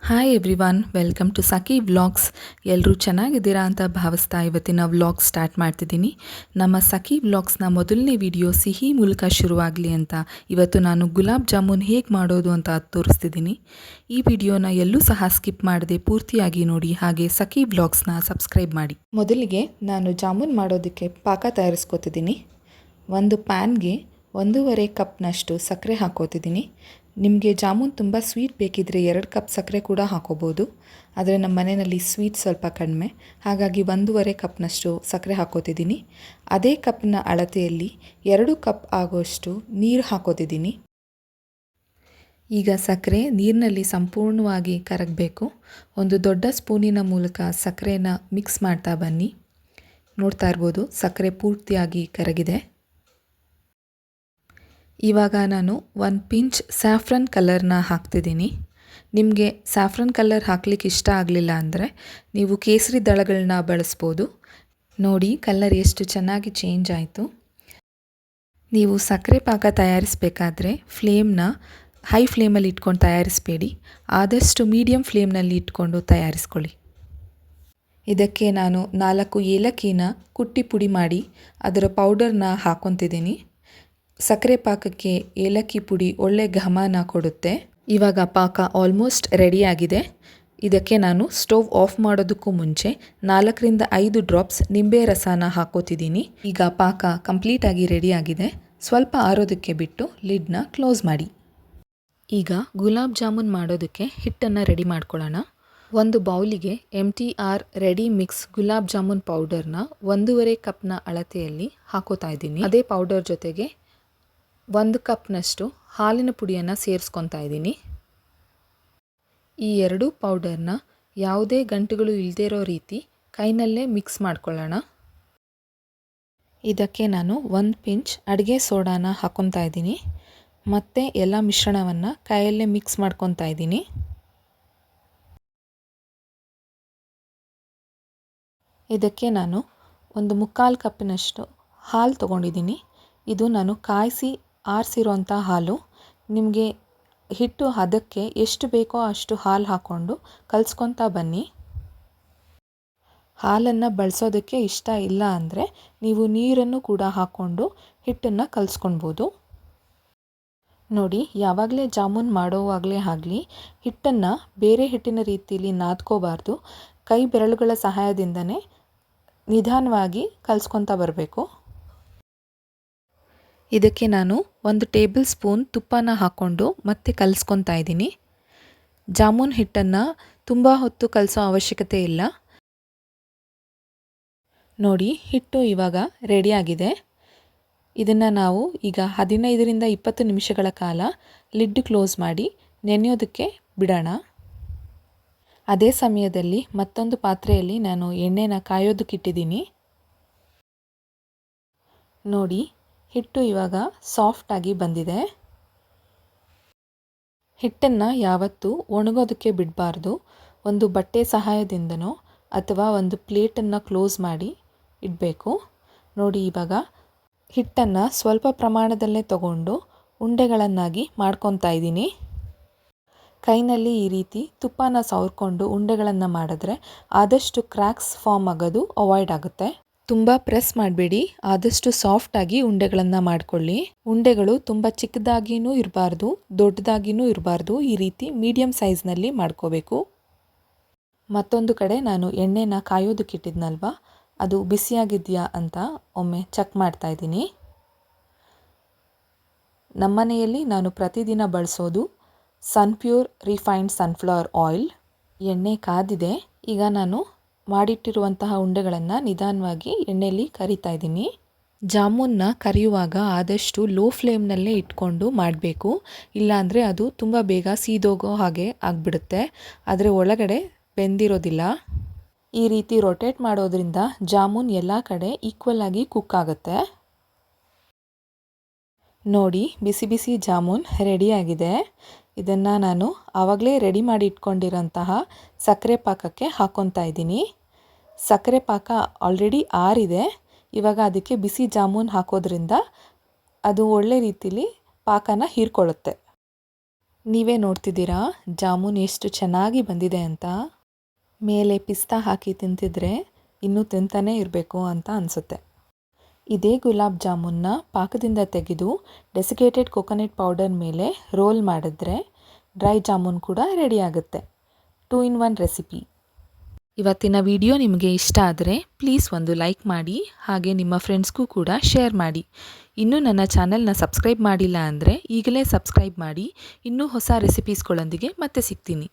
Hi everyone, welcome to Sakhi vlogs. ಎಲ್ಲರೂ ಚೆನ್ನಾಗಿದ್ದೀರಾ ಅಂತ ಭಾವಿಸ್ತಾ ಇವತ್ತಿನ ವ್ಲಾಗ್ ಸ್ಟಾರ್ಟ್ ಮಾಡ್ತಿದ್ದೀನಿ. ನಮ್ಮ ಸಖಿ ವ್ಲಾಗ್ಸ್ನ ಮೊದಲನೇ ವಿಡಿಯೋ ಸಿಹಿ ಮೂಲಕ ಶುರುವಾಗಲಿ ಅಂತ ಇವತ್ತು ನಾನು ಗುಲಾಬ್ ಜಾಮೂನ್ ಹೇಗೆ ಮಾಡೋದು ಅಂತ ತೋರಿಸ್ತಿದ್ದೀನಿ. ಈ ವಿಡಿಯೋನ ಎಲ್ಲೂ ಸಹ ಸ್ಕಿಪ್ ಮಾಡದೆ ಪೂರ್ತಿಯಾಗಿ ನೋಡಿ, ಹಾಗೆ ಸಖಿ ವ್ಲಾಗ್ಸ್ನ ಸಬ್ಸ್ಕ್ರೈಬ್ ಮಾಡಿ. ಮೊದಲಿಗೆ ನಾನು ಜಾಮೂನ್ ಮಾಡೋದಕ್ಕೆ ಪಾಕ ತಯಾರಿಸ್ಕೊತಿದ್ದೀನಿ. ಒಂದು ಪ್ಯಾನ್ಗೆ 1.5 ಕಪ್ನಷ್ಟು ಸಕ್ಕರೆ ಹಾಕೋತಿದ್ದೀನಿ. ನಿಮಗೆ ಜಾಮೂನ್ ತುಂಬ ಸ್ವೀಟ್ ಬೇಕಿದ್ದರೆ 2 ಕಪ್ ಸಕ್ಕರೆ ಕೂಡ ಹಾಕೋಬೋದು. ಆದರೆ ನಮ್ಮ ಮನೆಯಲ್ಲಿ ಸ್ವೀಟ್ ಸ್ವಲ್ಪ ಕಡಿಮೆ, ಹಾಗಾಗಿ 1.5 ಕಪ್ನಷ್ಟು ಸಕ್ಕರೆ ಹಾಕೋತಿದ್ದೀನಿ. ಅದೇ ಕಪ್ನ ಅಳತೆಯಲ್ಲಿ 2 ಕಪ್ ಆಗೋಷ್ಟು ನೀರು ಹಾಕೋತಿದ್ದೀನಿ. ಈಗ ಸಕ್ಕರೆ ನೀರಿನಲ್ಲಿ ಸಂಪೂರ್ಣವಾಗಿ ಕರಗಬೇಕು. ಒಂದು ದೊಡ್ಡ ಸ್ಪೂನಿನ ಮೂಲಕ ಸಕ್ಕರೆನ ಮಿಕ್ಸ್ ಮಾಡ್ತಾ ಬನ್ನಿ. ನೋಡ್ತಾ ಇರ್ಬೋದು, ಸಕ್ಕರೆ ಪೂರ್ತಿಯಾಗಿ ಕರಗಿದೆ. ಇವಾಗ ನಾನು 1 ಪಿಂಚ್ ಸ್ಯಾಫ್ರನ್ ಕಲರ್ನ ಹಾಕ್ತಿದ್ದೀನಿ. ನಿಮಗೆ ಸ್ಯಾಫ್ರನ್ ಕಲರ್ ಹಾಕ್ಲಿಕ್ಕೆ ಇಷ್ಟ ಆಗಲಿಲ್ಲ ಅಂದರೆ ನೀವು ಕೇಸರಿ ದಳಗಳನ್ನ ಬಳಸ್ಬೋದು. ನೋಡಿ, ಕಲರ್ ಎಷ್ಟು ಚೆನ್ನಾಗಿ ಚೇಂಜ್ ಆಯಿತು. ನೀವು ಸಕ್ಕರೆ ಪಾಕ ತಯಾರಿಸಬೇಕಾದ್ರೆ ಫ್ಲೇಮ್ನ ಹೈ ಫ್ಲೇಮಲ್ಲಿ ಇಟ್ಕೊಂಡು ತಯಾರಿಸಬೇಡಿ, ಆದಷ್ಟು ಮೀಡಿಯಮ್ ಫ್ಲೇಮ್ನಲ್ಲಿ ಇಟ್ಕೊಂಡು ತಯಾರಿಸ್ಕೊಳ್ಳಿ. ಇದಕ್ಕೆ ನಾನು 4 ಏಲಕ್ಕಿನ ಕುಟ್ಟಿ ಪುಡಿ ಮಾಡಿ ಅದರ ಪೌಡರ್ನ ಹಾಕ್ಕೊತಿದ್ದೀನಿ. ಸಕ್ಕರೆ ಪಾಕಕ್ಕೆ ಏಲಕ್ಕಿ ಪುಡಿ ಒಳ್ಳೆ ಘಮನ ಕೊಡುತ್ತೆ. ಇವಾಗ ಪಾಕ ಆಲ್ಮೋಸ್ಟ್ ರೆಡಿಯಾಗಿದೆ. ಇದಕ್ಕೆ ನಾನು ಸ್ಟವ್ ಆಫ್ ಮಾಡೋದಕ್ಕೂ ಮುಂಚೆ 4ರಿಂದ 5 ಡ್ರಾಪ್ಸ್ ನಿಂಬೆ ರಸನ ಹಾಕೋತಿದ್ದೀನಿ. ಈಗ ಪಾಕ ಕಂಪ್ಲೀಟಾಗಿ ರೆಡಿಯಾಗಿದೆ. ಸ್ವಲ್ಪ ಆರೋದಕ್ಕೆ ಬಿಟ್ಟು ಲಿಡ್ನ ಕ್ಲೋಸ್ ಮಾಡಿ. ಈಗ ಗುಲಾಬ್ ಜಾಮೂನ್ ಮಾಡೋದಕ್ಕೆ ಹಿಟ್ಟನ್ನು ರೆಡಿ ಮಾಡ್ಕೊಳ್ಳೋಣ. ಒಂದು ಬೌಲಿಗೆ MTR ready mix gulab jamun ಪೌಡರ್ನ 1.5 ಕಪ್ನ ಅಳತೆಯಲ್ಲಿ ಹಾಕೋತಾ ಇದ್ದೀನಿ. ಅದೇ ಪೌಡರ್ ಜೊತೆಗೆ 1 ಕಪ್ನಷ್ಟು ಹಾಲಿನ ಪುಡಿಯನ್ನು ಸೇರಿಸ್ಕೊತಾ ಇದ್ದೀನಿ. ಈ 2 ಪೌಡರ್ನ ಯಾವುದೇ ಗಂಟುಗಳು ಇಲ್ಲದೇ ಇರೋ ರೀತಿ ಕೈನಲ್ಲೇ ಮಿಕ್ಸ್ ಮಾಡ್ಕೊಳ್ಳೋಣ. ಇದಕ್ಕೆ ನಾನು 1 ಪಿಂಚ್ ಅಡುಗೆ ಸೋಡಾನ ಹಾಕ್ಕೊತಾ ಇದ್ದೀನಿ. ಮತ್ತು ಎಲ್ಲ ಮಿಶ್ರಣವನ್ನು ಕೈಯಲ್ಲೇ ಮಿಕ್ಸ್ ಮಾಡ್ಕೊತಾ ಇದ್ದೀನಿ. ಇದಕ್ಕೆ ನಾನು 1/4 ಕಪ್ಪಿನಷ್ಟು ಹಾಲು ತೊಗೊಂಡಿದ್ದೀನಿ. ಇದು ನಾನು ಕಾಯಿಸಿ ಆರಿಸಿರೋಂಥ ಹಾಲು. ನಿಮಗೆ ಹಿಟ್ಟು ಹದಕ್ಕೆ ಎಷ್ಟು ಬೇಕೋ ಅಷ್ಟು ಹಾಲು ಹಾಕ್ಕೊಂಡು ಕಲಿಸ್ಕೊತಾ ಬನ್ನಿ. ಹಾಲನ್ನು ಬಳಸೋದಕ್ಕೆ ಇಷ್ಟ ಇಲ್ಲ ಅಂದರೆ ನೀವು ನೀರನ್ನು ಕೂಡ ಹಾಕ್ಕೊಂಡು ಹಿಟ್ಟನ್ನು ಕಲಿಸ್ಕೊಳ್ಬೋದು. ನೋಡಿ, ಯಾವಾಗಲೇ ಜಾಮೂನ್ ಮಾಡೋವಾಗಲೇ ಆಗಲಿ ಹಿಟ್ಟನ್ನು ಬೇರೆ ಹಿಟ್ಟಿನ ರೀತಿಯಲ್ಲಿ ನಾದ್ಕೋಬಾರ್ದು. ಕೈ ಬೆರಳುಗಳ ಸಹಾಯದಿಂದನೇ ನಿಧಾನವಾಗಿ ಕಲಿಸ್ಕೊತಾ ಬರಬೇಕು. ಇದಕ್ಕೆ ನಾನು 1 ಟೇಬಲ್ ಸ್ಪೂನ್ ತುಪ್ಪನ ಹಾಕ್ಕೊಂಡು ಮತ್ತೆ ಕಲಿಸ್ಕೊತಾ ಇದ್ದೀನಿ. ಜಾಮೂನ್ ಹಿಟ್ಟನ್ನು ತುಂಬ ಹೊತ್ತು ಕಲಿಸೋ ಅವಶ್ಯಕತೆ ಇಲ್ಲ. ನೋಡಿ, ಹಿಟ್ಟು ಇವಾಗ ರೆಡಿಯಾಗಿದೆ. ಇದನ್ನು ನಾವು ಈಗ 15ರಿಂದ 20 ನಿಮಿಷಗಳ ಕಾಲ ಲಿಡ್ ಕ್ಲೋಸ್ ಮಾಡಿ ನೆನೆಯೋದಕ್ಕೆ ಬಿಡೋಣ. ಅದೇ ಸಮಯದಲ್ಲಿ ಮತ್ತೊಂದು ಪಾತ್ರೆಯಲ್ಲಿ ನಾನು ಎಣ್ಣೆನ ಕಾಯೋದಕ್ಕಿಟ್ಟಿದ್ದೀನಿ. ನೋಡಿ, ಹಿಟ್ಟು ಇವಾಗ ಸಾಫ್ಟಾಗಿ ಬಂದಿದೆ. ಹಿಟ್ಟನ್ನು ಯಾವತ್ತೂ ಒಣಗೋದಕ್ಕೆ ಬಿಡಬಾರ್ದು. ಒಂದು ಬಟ್ಟೆ ಸಹಾಯದಿಂದನೋ ಅಥವಾ ಒಂದು ಪ್ಲೇಟನ್ನು ಕ್ಲೋಸ್ ಮಾಡಿ ಇಡಬೇಕು. ನೋಡಿ, ಇವಾಗ ಹಿಟ್ಟನ್ನು ಸ್ವಲ್ಪ ಪ್ರಮಾಣದಲ್ಲೇ ತಗೊಂಡು ಉಂಡೆಗಳನ್ನಾಗಿ ಮಾಡ್ಕೊತಾ ಇದ್ದೀನಿ. ಕೈನಲ್ಲಿ ಈ ರೀತಿ ತುಪ್ಪನ ಸವರ್ಕೊಂಡು ಉಂಡೆಗಳನ್ನು ಮಾಡಿದ್ರೆ ಆದಷ್ಟು ಕ್ರ್ಯಾಕ್ಸ್ ಫಾರ್ಮ್ ಆಗೋದು ಅವಾಯ್ಡ್ ಆಗುತ್ತೆ. ತುಂಬ ಪ್ರೆಸ್ ಮಾಡಬೇಡಿ, ಆದಷ್ಟು ಸಾಫ್ಟಾಗಿ ಉಂಡೆಗಳನ್ನು ಮಾಡಿಕೊಳ್ಳಿ. ಉಂಡೆಗಳು ತುಂಬ ಚಿಕ್ಕದಾಗಿಯೂ ಇರಬಾರ್ದು, ದೊಡ್ಡದಾಗಿಯೂ ಇರಬಾರ್ದು. ಈ ರೀತಿ ಮೀಡಿಯಮ್ ಸೈಜ್ನಲ್ಲಿ ಮಾಡ್ಕೋಬೇಕು. ಮತ್ತೊಂದು ಕಡೆ ನಾನು ಎಣ್ಣೆನ ಕಾಯೋದಕ್ಕಿಟ್ಟಿದ್ನಲ್ವ, ಅದು ಬಿಸಿಯಾಗಿದೆಯಾ ಅಂತ ಒಮ್ಮೆ ಚೆಕ್ ಮಾಡ್ತಾ ಇದ್ದೀನಿ. ನಮ್ಮನೆಯಲ್ಲಿ ನಾನು ಪ್ರತಿದಿನ ಬಳಸೋದು ಸನ್ಪ್ಯೂರ್ ರಿಫೈನ್ಡ್ ಸನ್ಫ್ಲವರ್ ಆಯಿಲ್. ಎಣ್ಣೆ ಕಾದಿದೆ. ಈಗ ನಾನು ಮಾಡಿಟ್ಟಿರುವಂತಹ ಉಂಡೆಗಳನ್ನು ನಿಧಾನವಾಗಿ ಎಣ್ಣೆಯಲ್ಲಿ ಕರಿತಾ ಇದ್ದೀನಿ. ಜಾಮೂನ್ನ ಕರಿಯುವಾಗ ಆದಷ್ಟು ಲೋ ಫ್ಲೇಮ್ನಲ್ಲೇ ಇಟ್ಕೊಂಡು ಮಾಡಬೇಕು, ಇಲ್ಲಾಂದರೆ ಅದು ತುಂಬ ಬೇಗ ಸೀದೋಗೋ ಹಾಗೆ ಆಗಿಬಿಡುತ್ತೆ. ಆದರೆ ಒಳಗಡೆ ಬೆಂದಿರೋದಿಲ್ಲ. ಈ ರೀತಿ ರೊಟೇಟ್ ಮಾಡೋದ್ರಿಂದ ಜಾಮೂನ್ ಎಲ್ಲ ಕಡೆ ಈಕ್ವಲ್ ಆಗಿ ಕುಕ್ ಆಗುತ್ತೆ. ನೋಡಿ, ಬಿಸಿ ಬಿಸಿ ಜಾಮೂನ್ ರೆಡಿಯಾಗಿದೆ. ಇದನ್ನು ನಾನು ಆವಾಗಲೇ ರೆಡಿ ಮಾಡಿ ಇಟ್ಕೊಂಡಿರೋಂತಹ ಸಕ್ಕರೆ ಪಾಕಕ್ಕೆ ಹಾಕ್ಕೊತಾ ಇದ್ದೀನಿ. ಸಕ್ಕರೆ ಪಾಕ ಆಲ್ರೆಡಿ ಆರಿದೆ. ಇವಾಗ ಅದಕ್ಕೆ ಬಿಸಿ ಜಾಮೂನ್ ಹಾಕೋದ್ರಿಂದ ಅದು ಒಳ್ಳೆ ರೀತಿಲಿ ಪಾಕನ ಹೀರ್ಕೊಳ್ಳುತ್ತೆ. ನೀವೇ ನೋಡ್ತಿದ್ದೀರಾ ಜಾಮೂನ್ ಎಷ್ಟು ಚೆನ್ನಾಗಿ ಬಂದಿದೆ ಅಂತ. ಮೇಲೆ ಪಿಸ್ತಾ ಹಾಕಿ ತಿಂತಿದ್ರೆ ಇನ್ನೂ ತಿಂತಾನೇ ಇರಬೇಕು ಅಂತ ಅನಿಸುತ್ತೆ. ಇದೇ ಗುಲಾಬ್ ಜಾಮೂನ್ನ ಪಾಕದಿಂದ ತೆಗೆದು ಡೆಸಿಕೇಟೆಡ್ ಕೊಕೊನಟ್ ಪೌಡರ್ ಮೇಲೆ ರೋಲ್ ಮಾಡಿದ್ರೆ ಡ್ರೈ ಜಾಮೂನ್ ಕೂಡ ರೆಡಿ ಆಗುತ್ತೆ. 2 in 1 ರೆಸಿಪಿ. ಇವತ್ತಿನ ವಿಡಿಯೋ ನಿಮಗೆ ಇಷ್ಟ ಆದರೆ ಪ್ಲೀಸ್ ಒಂದು ಲೈಕ್ ಮಾಡಿ, ಹಾಗೆ ನಿಮ್ಮ ಫ್ರೆಂಡ್ಸ್ಗೂ ಕೂಡ ಶೇರ್ ಮಾಡಿ. ಇನ್ನೂ ನನ್ನ ಚಾನಲ್ನ ಸಬ್ಸ್ಕ್ರೈಬ್ ಮಾಡಿಲ್ಲ ಅಂದರೆ ಈಗಲೇ ಸಬ್ಸ್ಕ್ರೈಬ್ ಮಾಡಿ. ಇನ್ನೂ ಹೊಸ ರೆಸಿಪೀಸ್ಗಳೊಂದಿಗೆ ಮತ್ತೆ ಸಿಗ್ತೀನಿ.